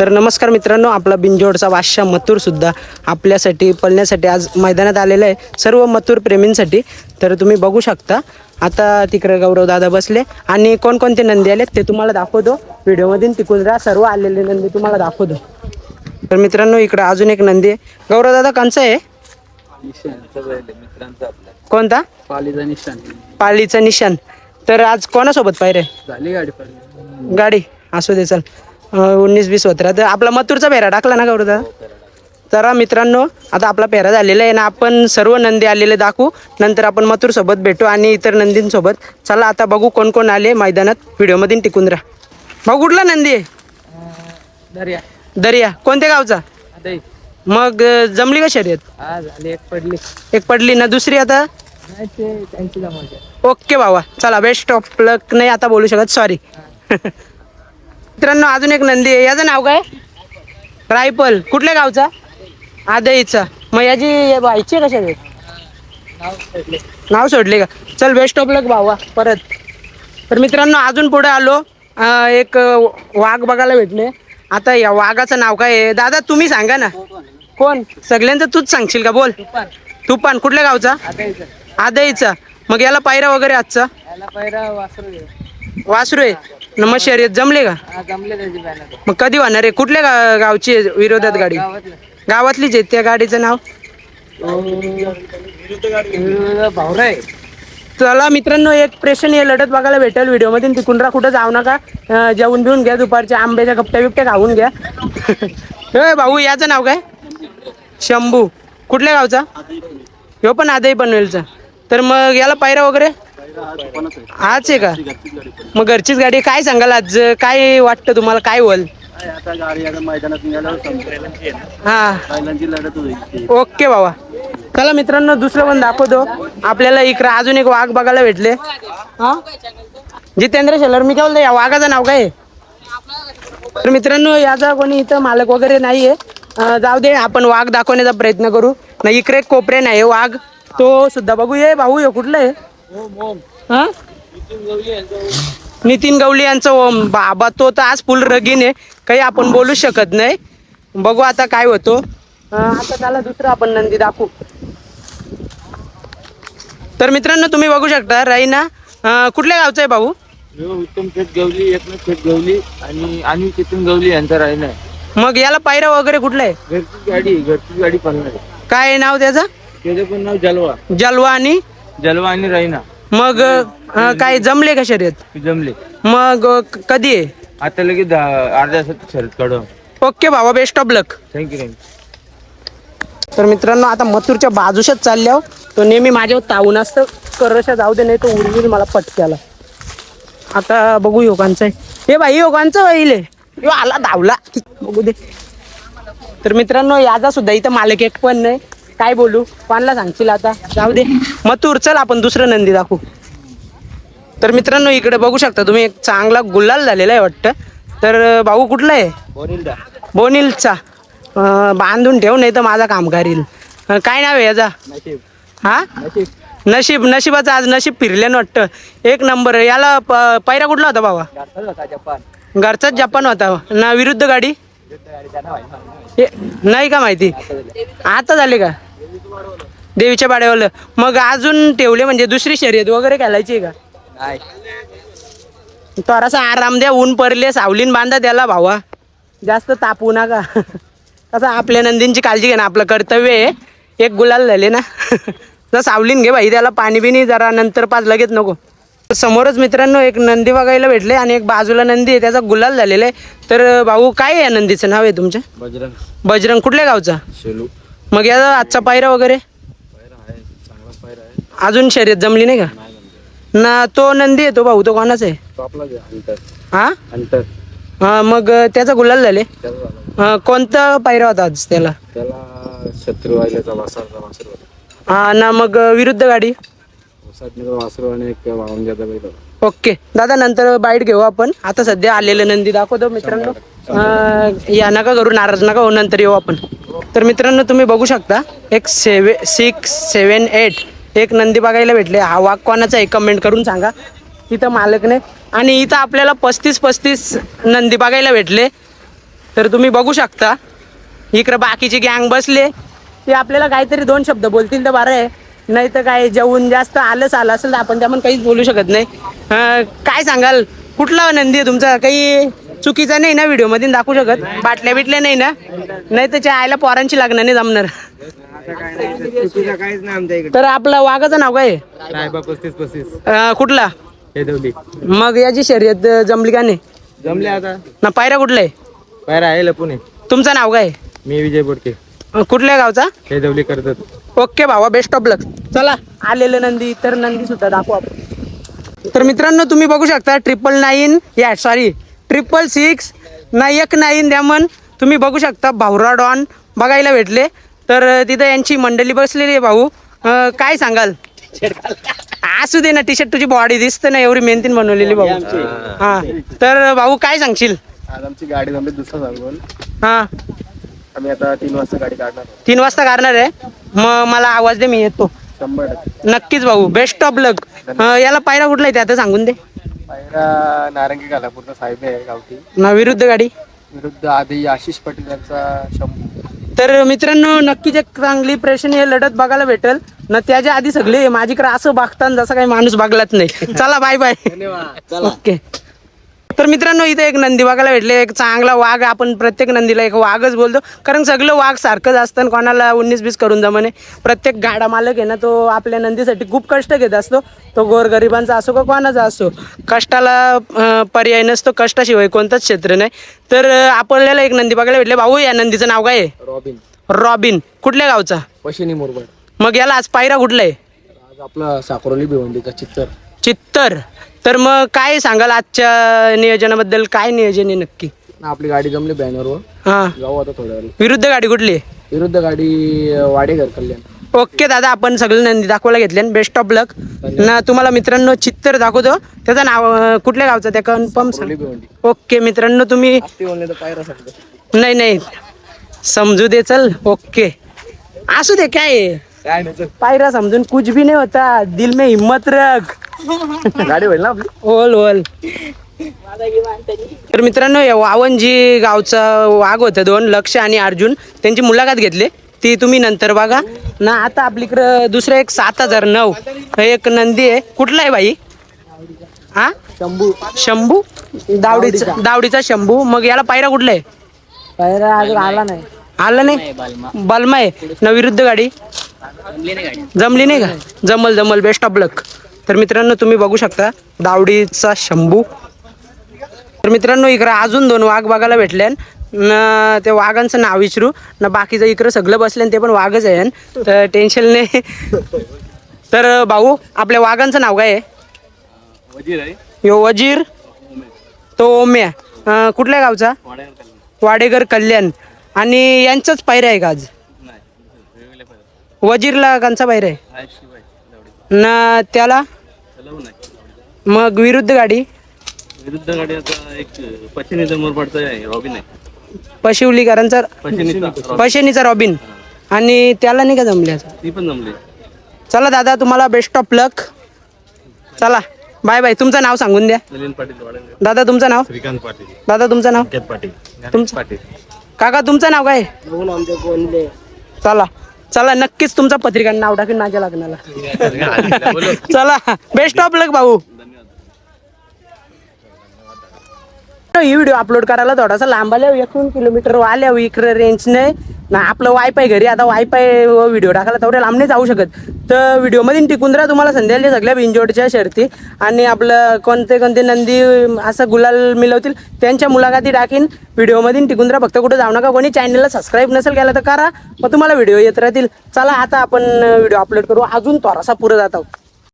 तर नमस्कार मित्रांनो, आपला बिंजोडचा बादशाह मथुर सुद्धा आपल्यासाठी पळण्यासाठी आज मैदानात आलेला आहे, सर्व मथुर प्रेमींसाठी. तर तुम्ही बघू शकता आता तिकडे गौरव दादा बसले आणि कोणकोणते नंदी आलेत ते तुम्हाला दाखवतो व्हिडिओमध्ये. तिकडून राहा, सर्व आलेले नंदी तुम्हाला दाखवतो. तर मित्रांनो, इकडे अजून एक नंदी आहे. गौरव दादा कंचा आहे? कोणता? पालीचा निशान. तर आज कोणासोबत पाहिजे? झाली गाडी गाडी असू दे, चल. 19-20 होता तर आपला मथुरचा पेहरा टाकला ना गौरव दादा? तर मित्रांनो, आता आपला पेहरा झालेला आहे ना, आपण सर्व नंदी आलेले दाखवू. नंतर आपण मथुर सोबत भेटू आणि इतर नंदींसोबत. चला आता बघू कोण कोण आले मैदानात. व्हिडिओमध्ये टिकून राहा. भाऊ, कुठला नंदी आहे? दर्या. दर्या कोणत्या गावचा? मग जमली का शर्यत? झाली, एक पडली ना, दुसरी आता? ओके बाबा, चला बेस्ट ऑफ लक. नाही आता बोलू शकत, सॉरी. मित्रांनो, अजून एक नंदी आहे. याचं नाव काय? रायफल. कुठल्या गावचा? आदईचा. मग याची व्हायची कशा? नाव सोडले का? चल बेस्ट ऑफ लक भावा परत. तर मित्रांनो, अजून पुढे आलो, एक वाघ बघायला भेटले. आता या वाघाचं नाव काय आहे दादा, तुम्ही सांगा ना. कोण? सगळ्यांचं तूच सांगशील का? बोल. तुपान. कुठल्या गावचा? आदईचा. मग याला पायरा वगैरे आजचा? वासरू आहे ना. मग शर्यत जमले का? मग कधी होणार आहे? कुठल्या गावची विरोधात गाडी? गावातलीच आहे. त्या गाडीचं नाव? चला मित्रांनो, एक प्रेक्षणीय लढत बघायला भेटेल व्हिडिओमध्ये. तिकून राहा, कुठं जाऊ नका. जेवून बिवून घ्या, दुपारच्या आंब्याच्या कपट्या बिपट्या खाऊन घ्या. भाऊ, याचं नाव काय? शंभू. कुठल्या गावचा? ह्यो पण आदई पनवेलचा. तर मग याला पायरा वगैरे आज आहे का? मग घरचीच गाडी. काय सांगाल आज, काय वाटतं तुम्हाला, काय होईल? हा, ओके बाबा. चला मित्रांनो, दुसरं पण दाखवतो आपल्याला. इकडे अजून एक वाघ बघायला भेटले. हा, जितेंद्र शेलर. मी काय बोलतो, या वाघाचं नाव काय? तर मित्रांनो, याचा कोणी इथं मालक वगैरे नाहीये. जाऊ दे, आपण वाघ दाखवण्याचा प्रयत्न करू ना. इकडे कोपरे नाही वाघ, तो सुद्धा बघू. ये भाऊ, ये कुठलं आहे? हा, नितीन गवळी यांचं ओम. बाबा, तो तर आज फुल रगीन आहे, काही आपण बोलू शकत नाही. बघू आता काय होतो. आता त्याला दुसरं आपण नंदी दाखवू. तर मित्रांनो, तुम्ही बघू शकता राईना. कुठल्या गावचा आहे भाऊ? उत्तम शेठ गवली, एकनाथ शेठ गवली आणि चेतन गवली यांचा राहिना. मग याला पायरा वगैरे कुठला आहे? घरचीच गाडी पळणार. काय नाव त्याचं? त्याचं पण नाव जलवा. जलवा आणि राहिना. मग काय जमले का शर्यत? जमले. मग कधी आहे? आता लगेच अर्ध्या तासात शर्यत काढू. ओके बाबा, बेस्ट ऑफ लक. थँक्यू. तर मित्रांनो, आता मथुरच्या बाजूशाच चालल्या. तो नेहमी माझ्यावर तावून असतं, करशा जाऊ दे, नाही तो उडवील मला पटक्याला. आता बघू योगांचं आहे. हे बाई, योगांचं होईल. यो आला, धावला. बघू दे. तर मित्रांनो, याचा सुद्धा इथं मालक एक पण नाही. काय बोलू, कोणाला सांगशील आता? जाऊ दे मथुर, चल आपण दुसरं नंदी दाखवू. तर मित्रांनो, इकडे बघू शकता तुम्ही, एक चांगला गुलाल झालेला आहे वाटतं. तर भाऊ कुठला आहे? बोनिलचा. बांधून ठेव, नाही तर माझा काम करील. काय नाव आहे याचा? हा, नशिबाचा आज नशीब फिरल्यानं वाटतं. एक नंबर. याला पायरा कुठला होता बाबा? घरचाच जपान होता ना. विरुद्ध गाडी नाही का माहिती? आता झाले का? देवीच्या पाड्यावर. मग अजून ठेवले म्हणजे दुसरी शर्यत वगैरे घालायची आहे का? थोडासा आराम द्या, ऊन पडले, सावलीन बांधा त्याला भावा, जास्त तापवू नका. कसं आपल्या नंदींची काळजी घे ना, आपलं कर्तव्य आहे. एक गुलाल झाले ना. जर सावलीन घे भाई, त्याला पाणी बिनी जरा नंतर पाच, लगेच नको. समोरच मित्रांनो एक नंदी बघायला भेटले आणि एक बाजूला नंदी आहे, त्याचा गुलाल झालेला आहे. तर भाऊ, काय आहे या नंदीचं नाव आहे तुमच्या? बजरंग. कुठल्या गावचा? मग याचा आजचा पायरा वगैरे? अजून शर्यत जमली नाही का ना? तो नंदी आहे तो भाऊ, तो कोणाचा आहे? हा, मग त्याचा गुलाल झाले. कोणता पायरा होता आज त्याला? हा ना. मग विरुद्ध गाडी? ओके दादा, नंतर बाईट घेऊ आपण. आता सध्या आलेले नंदी दाखवतो मित्रांनो. या नका करू, नाराज नका हो, नंतर येऊ आपण. तर मित्रांनो, तुम्ही बघू शकता एक 6, 7, 8 एक नंदी बघायला भेटले. हा वाघ कोणाचा आहे कमेंट करून सांगा. तिथं मालक नाही. आणि इथं आपल्याला 35 नंदी बघायला भेटले. तर तुम्ही बघू शकता इकडे बाकीचे गँग बसले, ते आपल्याला काहीतरी 2 शब्द बोलतील तर बरं आहे, नाही तर काय जेवून जास्त आलं असेल तर आपण त्यामध्ये काहीच बोलू शकत नाही. काय सांगाल, कुठला नंदी आहे तुमचा? काही चुकीचा नाही ना व्हिडिओमध्ये दाखवू शकत? बाटल्या बिटल्या नाही ना? नाही तर आयला पोरांची लागणार नाही जमणार. तर आपलं वाघाचं नाव काय आहे? 35 कुठला? हे देवली मग याची शर्यत जमली का नाही? जमले आता. ना पायरा कुठला आहे? बाहेर आहे लपून. तुमचं नाव काय आहे? मी विजय बोडके, कुठल्या गावचा? हे देवली करतात. ओके भावा, बेस्ट ऑफ लक. चला आलेले नंदी, तर नंदी सुद्धा दाखवू आपण. तर मित्रांनो तुम्ही बघू शकता 666 द्यामन तुम्ही बघू शकता भाऊरा डॉन बघायला भेटले. तर तिथं यांची मंडळी बसलेली आहे. भाऊ काय सांगाल? असू दे ना, टी शर्ट तुझी बॉडी दिसते ना, एवढी मेहनतीने बनवलेली भाऊ. हा तर भाऊ काय सांगशील? आज आमची गाडी जमली दुसरा सांगून. हा आम्ही आता 3 वाजता गाडी काढणार. 3 वाजता काढणार आहे. मग मला आवाज दे, मी येतो. 100%. नक्कीच भाऊ, बेस्ट ऑफ लक. याला पायरा कुठला आहे ते आता सांगून दे. पायरा नारंगी गालापूरचा साहेब आहे गावठी. ना विरुद्ध गाडी विरुद्ध आधी आशिष पाटील यांचा शंभू. तर मित्रांनो नक्कीच एक चांगली प्रेक्षणीय लढत बघायला भेटेल ना. त्याच्या आधी सगळे माझीकडे असं बघताना जसं काही माणूस बघलाच नाही. चला बाय बाय. ओके. तर मित्रांनो इथे एक नंदी बघायला भेटले, एक चांगला वाघ. आपण प्रत्येक नंदीला एक वाघच बोलतो, कारण सगळं वाघ सारखंच असतं. कोणाला 19-20 करून जमाने. प्रत्येक गाडा मालक आहे ना, तो आपल्या नंदीसाठी खूप कष्ट घेत असतो. तो गोरगरिबांचा असो का कोणाचा असो, कष्टाला पर्याय नसतो. कष्टाशिवाय कोणतंच क्षेत्र नाही. तर आपल्याला एक नंदी बघायला भेटले. भाऊ या नंदीचं नाव काय आहे? रॉबिन. रॉबिन. कुठल्या गावचा? पशिनी मुरबाड. मग याला आज पायरा कुठला आहे? आज आपला साकोरोली भिवंडीचा चित्तर. तर मग काय सांगाल आजच्या नियोजनाबद्दल? काय नियोजन आहे नक्की? आपली गाडी जमली बॅनरवर. हा, जाऊ आता थोड्या वेळ. विरुद्ध गाडी कुठली आहे? विरुद्ध गाडी वाडेघर कल्याण. ओके दादा, आपण सगळे नंदी दाखवायला घेतले. बेस्ट ऑफ लक ना तुम्हाला. मित्रांनो चित्तर दाखवतो. त्याचं नाव कुठल्या गावचं त्या कन्फर्म? भिवंडी. ओके मित्रांनो तुम्ही पायरा सांगतो. नाही समजू दे. चल ओके, असू दे. काय आहे? काय नाही, पायरा समजून कुछ भी नाही होता. दिल में हिम्मत रख. गाडी होईल ना आपली. ओल. तर मित्रांनो या वावंजी गावचा वाघ होता 2, लक्ष आणि अर्जुन. त्यांची मुलाखत घेतली, ती तुम्ही नंतर बघा ना. आता आपलीकडं दुसरं एक 7009 एक नंदी आहे. कुठला आहे भाई? हा, शंभू. दावडीचा शंभू. मग याला पायरा कुठला आहे? पायरा अजून आला नाही. आलं नाही. बलमा आहे ना. विरुद्ध गाडी जमली नाही का? जमल. बेस्ट ऑफ लक. तर मित्रांनो तुम्ही बघू शकता दावडीचा शंभू. तर मित्रांनो इकडं अजून 2 वाघ बघायला भेटले ना. त्या वाघांचं नाव विचारू ना. बाकीचं इकडं सगळं बसले ते पण वाघच आहे, तर टेन्शन नाही. तर भाऊ आपल्या वाघांचं नाव काय आहे? वजीर आहे. यो वजीर, तो ओम्या. कुठल्या गावचा? वाडेघर कल्याण. आणि यांचाच पायरा आहे का आज? वजीरला कांचा पायरा आहे ना त्याला? मग विरुद्ध गाडी आता एक पशिनीचा मुरबाडचा आहे, रॉबिन आहे. पशिवलीकरांचा पशिनीचा रॉबिन. आणि त्याला नाही का जमल्या? ती पण जमली. चला दादा तुम्हाला बेस्ट ऑफ लक. चला बाय बाय. तुमचं नाव सांगून द्या नलिन पाटील. दादा. तुमचं नाव? श्रीकांत पाटील. दादा तुमचं नाव? पाटील. तुमचं? पाटील. काका तुमचं नाव काय? चला नक्कीच तुमचा पत्रिका नाव टाकून माझ्या लग्नाला. चला बेस्ट ऑफ लक भाऊ. ही व्हिडिओ अपलोड करायला थोडासा लांब आल्या, 1 किलोमीटर आल्या इकडे रेंज नाही ना. आपलं वायफाय घरी, आता वायफाय व्हिडिओ टाकायला तेवढ्या लांब नाही जाऊ शकत. तर व्हिडिओमध्ये टिकून राहा. तुम्हाला संध्याकाळी सगळ्या बिंजोडच्या शर्ती आणि आपलं कोणते नंदी असं गुलाल मिळवतील त्यांच्या मुलाखती टाकीन. व्हिडिओमध्ये टिकून राहा. फक्त कुठं जाऊ नका. कोणी चॅनलला सबस्क्राईब नसेल केलं तर करा, मग तुम्हाला व्हिडिओ येत राहतील. चला आता आपण व्हिडिओ अपलोड करू. अजून थोडासा पुढे जात आहोत.